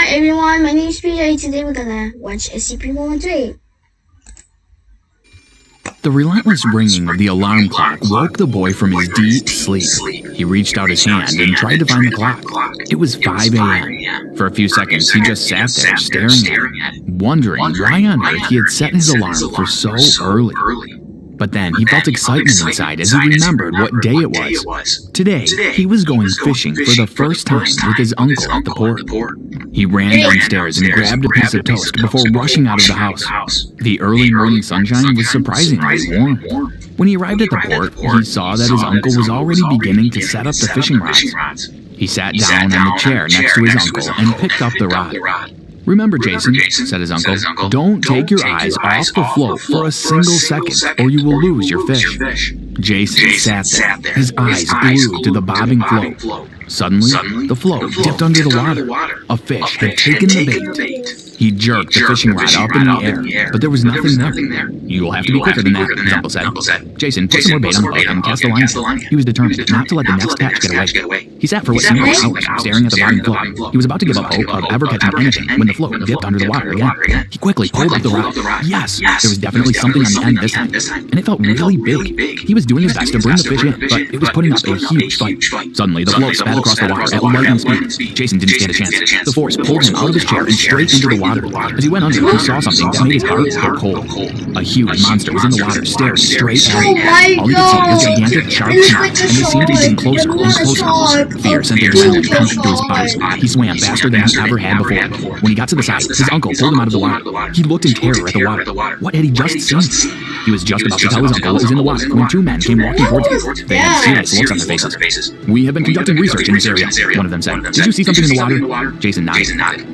Hi everyone, my name is PJ. Today we're gonna watch SCP-1128. The relentless ringing of the alarm clock woke the boy from his deep sleep. He reached out his hand and tried to find the clock. It was 5 a.m. For a few seconds, he just sat there staring at it, wondering why on earth he had set his alarm for so early. But then he felt excitement inside as he remembered what day it was. Today, he was going fishing for the first time with his uncle at the port. He ran downstairs and grabbed a piece of toast before rushing out of the house. The early morning sunshine was surprisingly warm. When he arrived at the port, he saw that his uncle was already beginning to set up the fishing rods. He sat down on the chair next to his uncle and picked up the rod. "Remember, Jason," said his uncle, "don't take your eyes off the float for a single second, or you will lose your fish." Jason sat there, his eyes glued to the bobbing float. Suddenly, the float dipped under the water. A fish had taken the bait. He jerked the fishing rod up in the air, but there was nothing there. "You'll have to be quicker than that," his uncle said. Jason put some more bait on the hook and cast the line in. He was determined not to let the next catch get away. He sat for what seemed like hours, staring at the bobbing float. He was about to give up hope of ever catching anything when the float dipped under the water again. He quickly pulled up the rod. Yes, there was definitely something on the end this time, and it felt really big. He was doing his best to bring the fish in, but it was putting up a huge fight. Suddenly, the float spat across the water at lightning speed. Jason didn't stand a chance. The force pulled him out of his chair and straight into the water. As he went under, he saw something that made his heart go cold. A huge monster was in the water, staring straight at him. All he could see was gigantic sharp teeth, and they seemed to be getting closer and closer. Fear sent adrenaline pumping through his body. He swam faster than he ever had before. When he got to the side, his uncle pulled him out of the water. He looked in terror at the water. What had he just seen? He was just about to tell his uncle what was in the water when two men came walking towards him. They had serious looks on their faces. "We have been conducting research in this area," one of them said. "Did you see something in the water?" Jason nodded.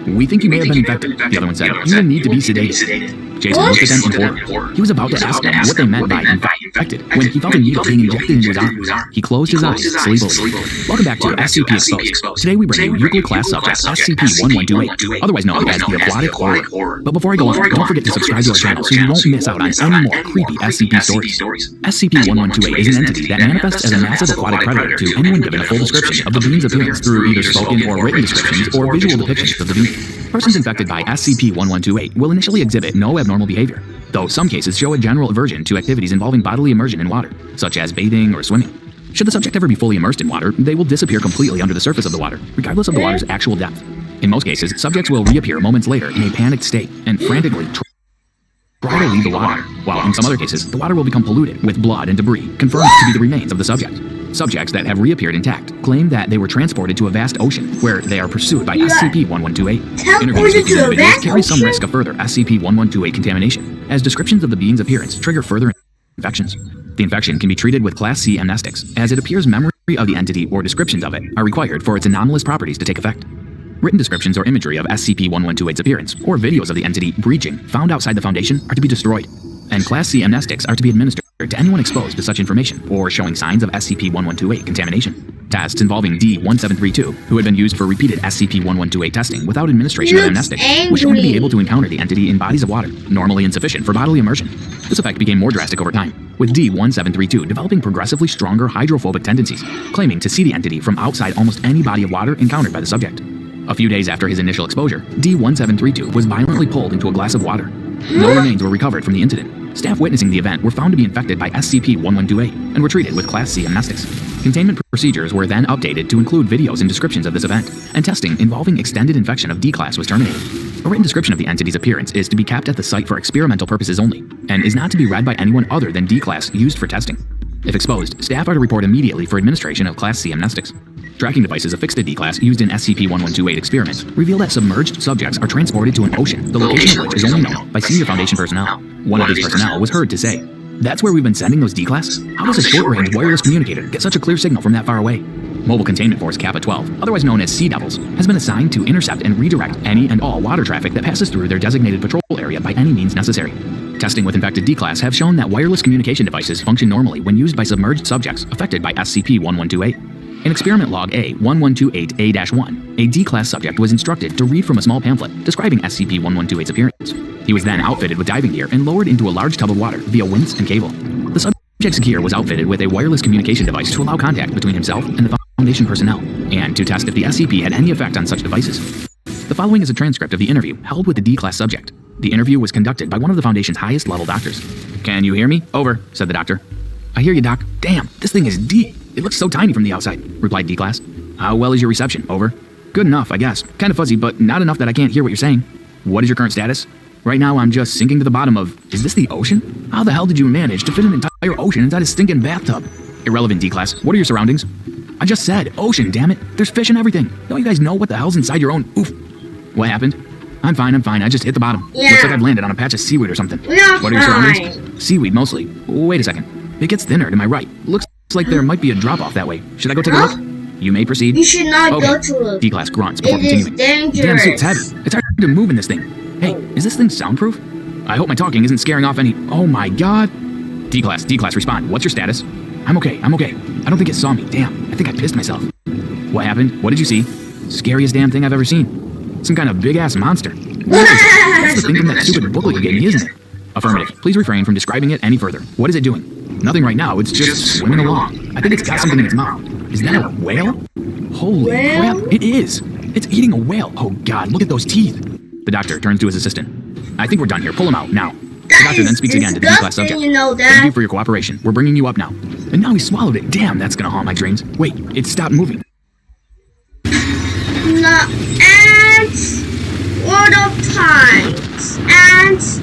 "We think you may have been infected," the other one said. "You will need to be sedated." Jason looked at them in horror. He was about to ask them what they meant by infected when he felt a needle being injected into his arm. He closed his eyes sleepily. Welcome back to SCP Exposed. Today we bring you Euclid class subject SCP-1128, otherwise known as the aquatic horror. But before I go on, don't forget to subscribe to our channel so you won't miss out on any more creepy SCP stories. SCP-1128 is an entity that manifests as a massive aquatic predator to anyone given a full description of the being's appearance through either spoken or written descriptions or visual depictions of the being. Persons infected by SCP-1128 will initially exhibit no abnormal behavior, though some cases show a general aversion to activities involving bodily immersion in water, such as bathing or swimming. Should the subject ever be fully immersed in water, they will disappear completely under the surface of the water, regardless of the water's actual depth. In most cases, subjects will reappear moments later in a panicked state and frantically try to leave the water, while in some other cases, the water will become polluted with blood and debris, confirmed to be the remains of the subject. Subjects that have reappeared intact claim that they were transported to a vast ocean, where they are pursued by SCP-1128. Interviews with these individuals carry some risk of further SCP-1128 contamination, as descriptions of the being's appearance trigger further infections. The infection can be treated with Class C amnestics, as it appears memory of the entity or descriptions of it are required for its anomalous properties to take effect. Written descriptions or imagery of SCP-1128's appearance, or videos of the entity breaching found outside the Foundation, are to be destroyed, and Class C amnestics are to be administered to anyone exposed to such information or showing signs of SCP-1128 contamination. Tests involving D-1732, who had been used for repeated SCP-1128 testing without administration of amnestics, was shown to be able to encounter the entity in bodies of water, normally insufficient for bodily immersion. This effect became more drastic over time, with D-1732 developing progressively stronger hydrophobic tendencies, claiming to see the entity from outside almost any body of water encountered by the subject. A few days after his initial exposure, D-1732 was violently pulled into a glass of water. No remains were recovered from the incident. Staff witnessing the event were found to be infected by SCP-1128 and were treated with Class C amnestics. Containment procedures were then updated to include videos and descriptions of this event, and testing involving extended infection of D-Class was terminated. A written description of the entity's appearance is to be kept at the site for experimental purposes only, and is not to be read by anyone other than D-Class used for testing. If exposed, staff are to report immediately for administration of Class C amnestics. Tracking devices affixed to D-Class used in SCP-1128 experiments reveal that submerged subjects are transported to an ocean, the location of which is only known by senior Foundation personnel. One of these personnel was heard to say, "That's where we've been sending those D-Class? How does a short-range wireless communicator get such a clear signal from that far away?" Mobile Containment Force Kappa 12, otherwise known as Sea Devils, has been assigned to intercept and redirect any and all water traffic that passes through their designated patrol area by any means necessary. Testing with infected D-Class have shown that wireless communication devices function normally when used by submerged subjects affected by SCP-1128. In Experiment Log A-1128A-1, a D-Class subject was instructed to read from a small pamphlet describing SCP-1128's appearance. He was then outfitted with diving gear and lowered into a large tub of water via winch and cable. The subject's gear was outfitted with a wireless communication device to allow contact between himself and the Foundation personnel, and to test if the SCP had any effect on such devices. The following is a transcript of the interview held with the D-Class subject. The interview was conducted by one of the Foundation's highest level doctors. Can you hear me? Over, said the doctor. I hear you, Doc. Damn, this thing is deep. It looks so tiny from the outside, replied D-Class. How well is your reception? Over. Good enough, I guess. Kind of fuzzy, but not enough that I can't hear what you're saying. What is your current status? Right now, I'm just sinking to the bottom of... Is this the ocean? How the hell did you manage to fit an entire ocean inside a stinking bathtub? Irrelevant, D-Class. What are your surroundings? I just said ocean, damn it. There's fish and everything. Don't you guys know what the hell's inside your own... Oof. What happened? I'm fine. I just hit the bottom. Yeah. Looks like I've landed on a patch of seaweed or something. What are your surroundings? Seaweed, mostly. Wait a second. It gets thinner to my right. Looks like there might be a drop-off that way. Should I go take a look? You may proceed. You should not go to look. D-Class grunts before It continuing. is dangerous. Damn suit's heavy. It's hard to move in this thing. Hey, is this thing soundproof? I hope my talking isn't scaring off any... Oh my god. D-Class, respond. What's your status? I'm okay. I don't think it saw me. Damn, I think I pissed myself. What happened? What did you see? Scariest damn thing I've ever seen. Some kind of big-ass monster. That's the thing from that stupid booklet you gave me, isn't it? Affirmative. Please refrain from describing it any further. What is it doing? Nothing right now. It's just swimming along. I think it's got something in its mouth. Is that a whale? Holy crap. It is. It's eating a whale. Oh god, look at those teeth. The doctor turns to his assistant. I think we're done here. Pull him out, now. The doctor then speaks again to the D-Class subject. You know that. Thank you for your cooperation. We're bringing you up now. And now he swallowed it. Damn, that's gonna haunt my dreams. Wait, it stopped moving. No, ants, word of times, ants,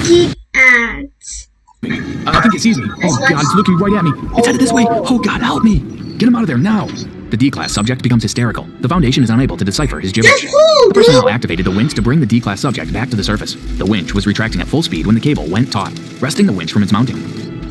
keep ants. I think it sees me. Oh god, it's looking right at me. It's headed this way. Oh god, help me. Get him out of there now. The D-Class subject becomes hysterical. The Foundation is unable to decipher his gibberish. The personnel activated the winch to bring the D-Class subject back to the surface. The winch was retracting at full speed when the cable went taut, wresting the winch from its mounting.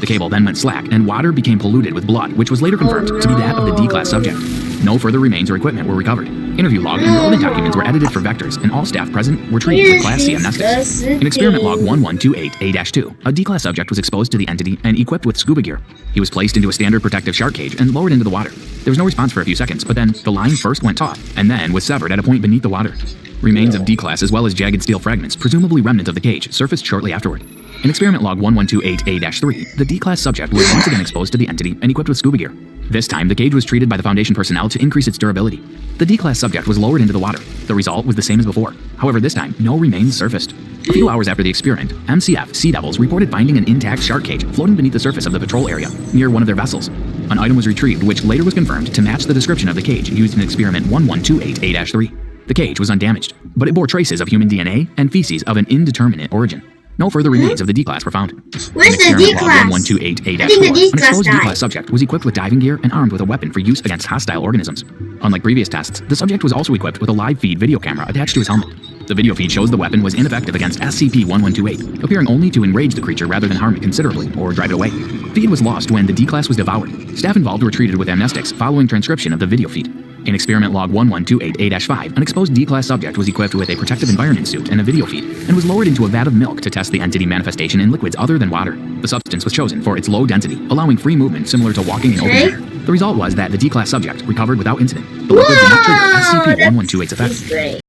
The cable then went slack, and water became polluted with blood, which was later confirmed to be that of the D-Class subject. No further remains or equipment were recovered. Interview log and relevant documents were edited for vectors, and all staff present were treated with Class C amnestics. In experiment log 1128A-2, a D-Class subject was exposed to the entity and equipped with scuba gear. He was placed into a standard protective shark cage and lowered into the water. There was no response for a few seconds, but then the line first went taut, and then was severed at a point beneath the water. Remains of D-Class as well as jagged steel fragments, presumably remnants of the cage, surfaced shortly afterward. In experiment log 1128A-3, the D-Class subject was once again exposed to the entity and equipped with scuba gear. This time, the cage was treated by the Foundation personnel to increase its durability. The D-Class subject was lowered into the water. The result was the same as before. However, this time, no remains surfaced. A few hours after the experiment, MCF Sea Devils reported finding an intact shark cage floating beneath the surface of the patrol area, near one of their vessels. An item was retrieved which later was confirmed to match the description of the cage used in experiment 1128A-3. The cage was undamaged, but it bore traces of human DNA and feces of an indeterminate origin. No further remains of the D-Class were found. Where's the D-Class? 1128A-4, I think the D-Class an exposed died. D-Class subject was equipped with diving gear and armed with a weapon for use against hostile organisms. Unlike previous tests, the subject was also equipped with a live feed video camera attached to his helmet. The video feed shows the weapon was ineffective against SCP-1128, appearing only to enrage the creature rather than harm it considerably or drive it away. Feed was lost when the D-Class was devoured. Staff involved were treated with amnestics following transcription of the video feed. In experiment log 1128A-5, an exposed D-Class subject was equipped with a protective environment suit and a video feed, and was lowered into a vat of milk to test the entity manifestation in liquids other than water. The substance was chosen for its low density, allowing free movement similar to walking in open air. The result was that the D-Class subject recovered without incident. The liquid did not trigger SCP-1128's effect.